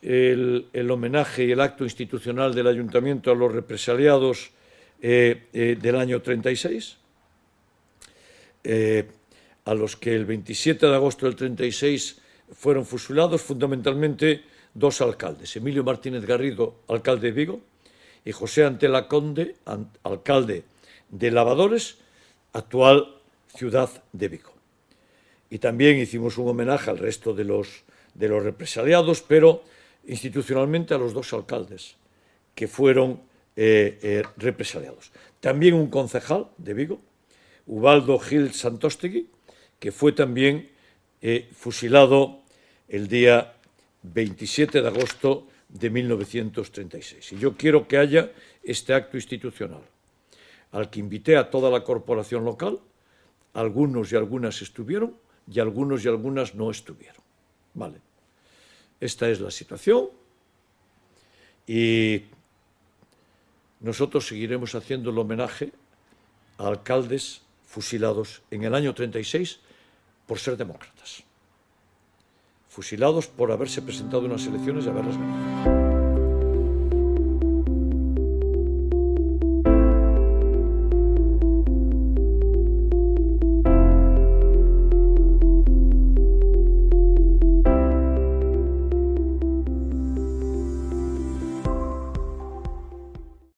el homenaje y el acto institucional del Ayuntamiento a los represaliados del año 36, a los que el 27 de agosto del 36 fueron fusilados, fundamentalmente dos alcaldes, Emilio Martínez Garrido, alcalde de Vigo, y José Antela Conde, alcalde de Lavadores, actual ciudad de Vigo. Y también hicimos un homenaje al resto de los represaliados, pero institucionalmente a los dos alcaldes que fueron represaliados. También un concejal de Vigo, Ubaldo Gil Santostegui, que fue también fusilado el día 27 de agosto de 1936. Y yo quiero que haya este acto institucional, al que invité a toda la corporación local. Algunos y algunas estuvieron y algunos y algunas no estuvieron. Vale. Esta es la situación y nosotros seguiremos haciendo el homenaje a alcaldes fusilados en el año 36 por ser demócratas, fusilados por haberse presentado en unas elecciones y haberlas ganado.